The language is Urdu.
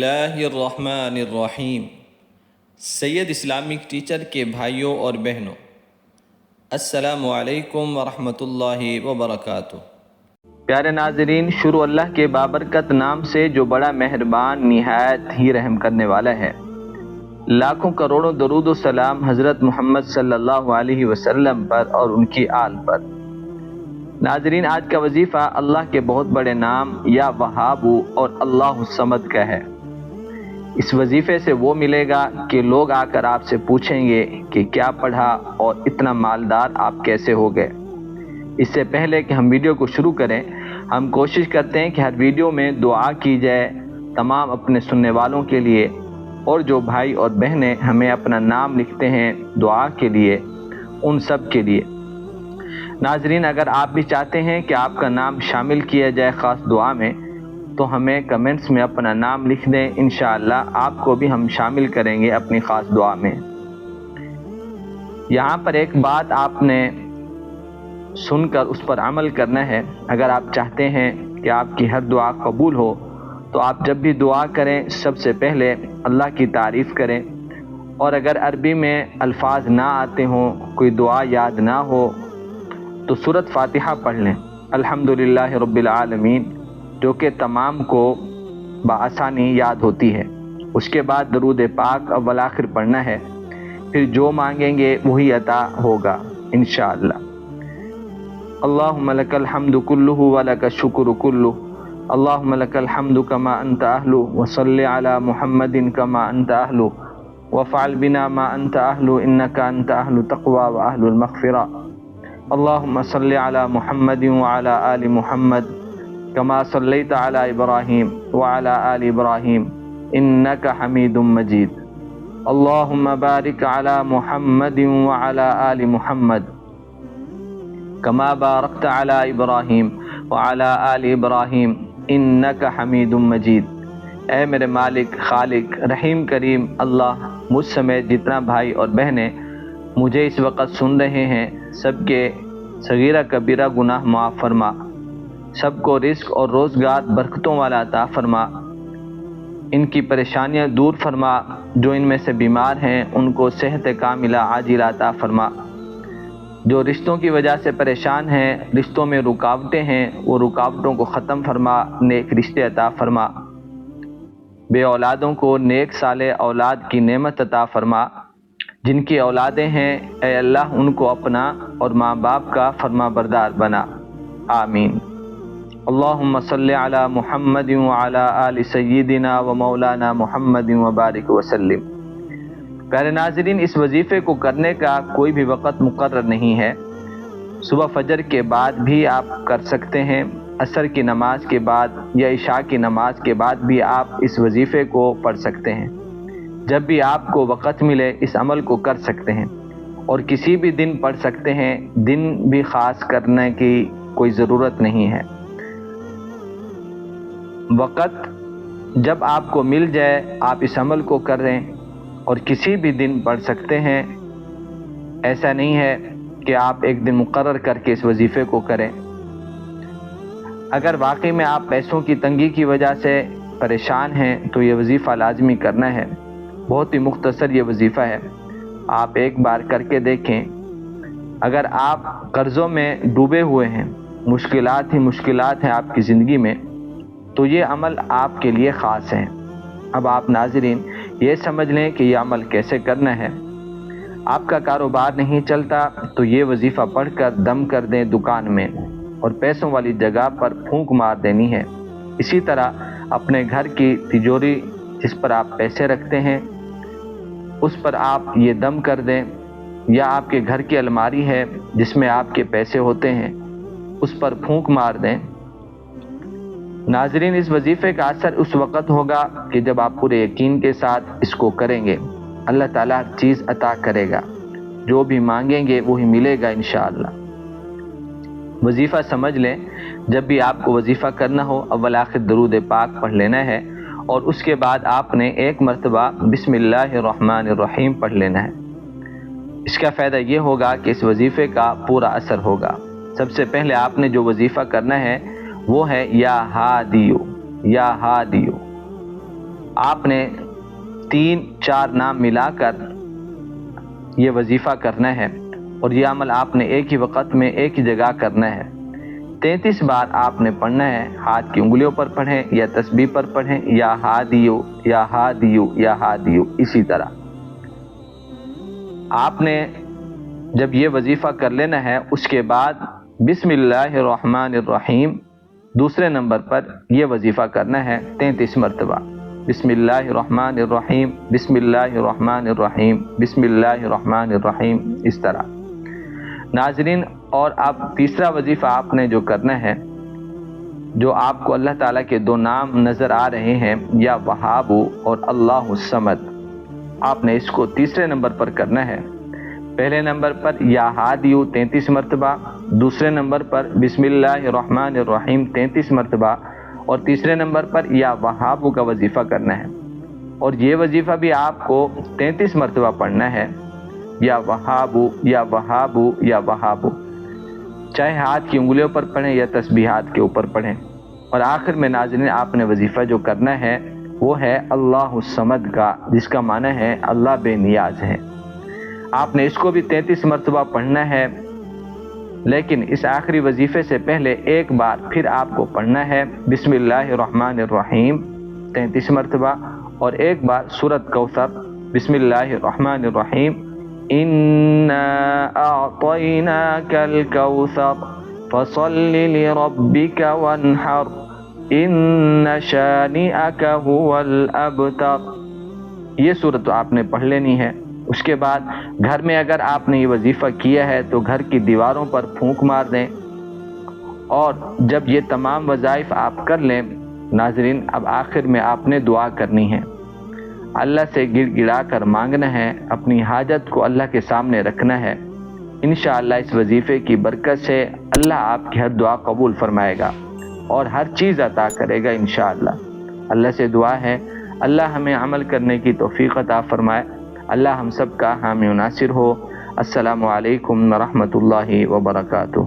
اللہ الرحمن الرحیم۔ سید اسلامک ٹیچر کے بھائیوں اور بہنوں، السلام علیکم ورحمۃ اللہ وبرکاتہ۔ پیارے ناظرین، شروع اللہ کے بابرکت نام سے جو بڑا مہربان نہایت ہی رحم کرنے والا ہے۔ لاکھوں کروڑوں درود و سلام حضرت محمد صلی اللہ علیہ وسلم پر اور ان کی آل پر۔ ناظرین، آج کا وظیفہ اللہ کے بہت بڑے نام یا وہاب اور اللہ الصمد کا ہے۔ اس وظیفے سے وہ ملے گا کہ لوگ آ کر آپ سے پوچھیں گے کہ کیا پڑھا اور اتنا مالدار آپ کیسے ہو گئے۔ اس سے پہلے کہ ہم ویڈیو کو شروع کریں، ہم کوشش کرتے ہیں کہ ہر ویڈیو میں دعا کی جائے تمام اپنے سننے والوں کے لیے، اور جو بھائی اور بہنیں ہمیں اپنا نام لکھتے ہیں دعا کے لیے، ان سب کے لیے۔ ناظرین، اگر آپ بھی چاہتے ہیں کہ آپ کا نام شامل کیا جائے خاص دعا میں، تو ہمیں کمنٹس میں اپنا نام لکھ دیں، انشاءاللہ آپ کو بھی ہم شامل کریں گے اپنی خاص دعا میں۔ یہاں پر ایک بات آپ نے سن کر اس پر عمل کرنا ہے۔ اگر آپ چاہتے ہیں کہ آپ کی ہر دعا قبول ہو، تو آپ جب بھی دعا کریں سب سے پہلے اللہ کی تعریف کریں، اور اگر عربی میں الفاظ نہ آتے ہوں، کوئی دعا یاد نہ ہو، تو سورۃ فاتحہ پڑھ لیں، الحمدللہ رب العالمین، جو کہ تمام کو بآسانی یاد ہوتی ہے۔ اس کے بعد درود پاک اول آخر پڑھنا ہے، پھر جو مانگیں گے وہی عطا ہوگا انشاءاللہ۔ اللہم لک الحمد کلہ ولک الشکر کلہ، اللہم لک الحمد کما انت اہل، وصلی علی محمد کما انت اہل، وفعل بنا ما انت اہل، انک انت اہل التقوی واہل المغفرہ۔ اللہم صلی علی محمد وعلی آل محمد کما صلیت علی ابراہیم وعلی آل ابراہیم انک حمید مجید۔ اللہم بارک علی محمد وعلی آل محمد کما بارکت علی ابراہیم وعلی آل ابراہیم انک حمید مجید۔ اے میرے مالک، خالق، رحیم، کریم اللہ، مجھ سمیت جتنا بھائی اور بہنیں مجھے اس وقت سن رہے ہیں، سب کے صغیرہ کبیرہ گناہ معاف فرما، سب کو رزق اور روزگار برکتوں والا عطا فرما، ان کی پریشانیاں دور فرما، جو ان میں سے بیمار ہیں ان کو صحت کاملہ عاجلہ عطا فرما، جو رشتوں کی وجہ سے پریشان ہیں، رشتوں میں رکاوٹیں ہیں، وہ رکاوٹوں کو ختم فرما، نیک رشتے عطا فرما، بے اولادوں کو نیک صالح اولاد کی نعمت عطا فرما، جن کی اولادیں ہیں اے اللہ ان کو اپنا اور ماں باپ کا فرما بردار بنا، آمین۔ اللہم صلی علی محمد وعلی آل سیدنا و مولانا محمد وبارک وسلم۔ پیارے ناظرین، اس وظیفے کو کرنے کا کوئی بھی وقت مقرر نہیں ہے۔ صبح فجر کے بعد بھی آپ کر سکتے ہیں، عصر کی نماز کے بعد یا عشاء کی نماز کے بعد بھی آپ اس وظیفے کو پڑھ سکتے ہیں۔ جب بھی آپ کو وقت ملے اس عمل کو کر سکتے ہیں، اور کسی بھی دن پڑھ سکتے ہیں، دن بھی خاص کرنے کی کوئی ضرورت نہیں ہے۔ وقت جب آپ کو مل جائے آپ اس عمل کو کریں، اور کسی بھی دن پڑھ سکتے ہیں۔ ایسا نہیں ہے کہ آپ ایک دن مقرر کر کے اس وظیفے کو کریں۔ اگر واقعی میں آپ پیسوں کی تنگی کی وجہ سے پریشان ہیں تو یہ وظیفہ لازمی کرنا ہے۔ بہت ہی مختصر یہ وظیفہ ہے، آپ ایک بار کر کے دیکھیں۔ اگر آپ قرضوں میں ڈوبے ہوئے ہیں، مشکلات ہی مشکلات ہیں آپ کی زندگی میں، تو یہ عمل آپ کے لیے خاص ہے۔ اب آپ ناظرین یہ سمجھ لیں کہ یہ عمل کیسے کرنا ہے۔ آپ کا کاروبار نہیں چلتا تو یہ وظیفہ پڑھ کر دم کر دیں دکان میں، اور پیسوں والی جگہ پر پھونک مار دینی ہے۔ اسی طرح اپنے گھر کی تجوری جس پر آپ پیسے رکھتے ہیں اس پر آپ یہ دم کر دیں، یا آپ کے گھر کی الماری ہے جس میں آپ کے پیسے ہوتے ہیں اس پر پھونک مار دیں۔ ناظرین، اس وظیفے کا اثر اس وقت ہوگا کہ جب آپ پورے یقین کے ساتھ اس کو کریں گے، اللہ تعالیٰ ہر چیز عطا کرے گا، جو بھی مانگیں گے وہی ملے گا انشاءاللہ۔ وظیفہ سمجھ لیں، جب بھی آپ کو وظیفہ کرنا ہو اول آخر درود پاک پڑھ لینا ہے، اور اس کے بعد آپ نے ایک مرتبہ بسم اللہ الرحمن الرحیم پڑھ لینا ہے۔ اس کا فائدہ یہ ہوگا کہ اس وظیفے کا پورا اثر ہوگا۔ سب سے پہلے آپ نے جو وظیفہ کرنا ہے وہ ہے یا ہادیو، یا ہادیو۔ آپ نے 3-4 نام ملا کر یہ وظیفہ کرنا ہے، اور یہ عمل آپ نے ایک ہی وقت میں ایک ہی جگہ کرنا ہے۔ 33 بار آپ نے پڑھنا ہے، ہاتھ کی انگلیوں پر پڑھیں یا تسبیح پر پڑھیں، یا ہادیو یا ہادیو یا ہادیو، اسی طرح آپ نے جب یہ وظیفہ کر لینا ہے، اس کے بعد بسم اللہ الرحمن الرحیم دوسرے نمبر پر یہ وظیفہ کرنا ہے 33 مرتبہ۔ بسم اللہ الرحمن الرحیم، بسم اللہ الرحمن الرحیم، بسم اللہ الرحمن الرحیم، اس طرح۔ ناظرین، اور اب تیسرا وظیفہ آپ نے جو کرنا ہے، جو آپ کو اللہ تعالیٰ کے 2 نام نظر آ رہے ہیں، یا وہاب اور اللہ الصمد، آپ نے اس کو تیسرے نمبر پر کرنا ہے۔ پہلے نمبر پر یا ہادیو 33 مرتبہ، دوسرے نمبر پر بسم اللہ الرحمن الرحیم 33 مرتبہ، اور تیسرے نمبر پر یا وہاب کا وظیفہ کرنا ہے۔ اور یہ وظیفہ بھی آپ کو 33 مرتبہ پڑھنا ہے، یا وہاب یا وہاب یا وہاب، چاہے ہاتھ کی انگلیوں پر پڑھیں یا تسبیحات کے اوپر پڑھیں۔ اور آخر میں ناظرین، آپ نے وظیفہ جو کرنا ہے وہ ہے اللہ الصمد کا، جس کا معنی ہے اللہ بے نیاز ہے۔ آپ نے اس کو بھی 33 مرتبہ پڑھنا ہے، لیکن اس آخری وظیفے سے پہلے ایک بار پھر آپ کو پڑھنا ہے بسم اللہ الرحمن الرحیم 33 مرتبہ، اور ایک بار سورۃ کوثر بسم اللہ الرحمن الرحیم انا اعطیناک الکوثر فصل لربک وانحر ان شانئک هو الابتر، یہ سورت آپ نے پڑھ لینی ہے۔ اس کے بعد گھر میں اگر آپ نے یہ وظیفہ کیا ہے تو گھر کی دیواروں پر پھونک مار دیں، اور جب یہ تمام وظائف آپ کر لیں ناظرین، اب آخر میں آپ نے دعا کرنی ہے، اللہ سے گڑ گڑا کر مانگنا ہے، اپنی حاجت کو اللہ کے سامنے رکھنا ہے۔ انشاءاللہ اس وظیفے کی برکت سے اللہ آپ کی ہر دعا قبول فرمائے گا اور ہر چیز عطا کرے گا انشاءاللہ۔ اللہ سے دعا ہے اللہ ہمیں عمل کرنے کی توفیق عطا فرمائے، اللہ ہم سب کا حامی و ناصر ہو۔ السلام علیکم ورحمۃ اللہ وبرکاتہ۔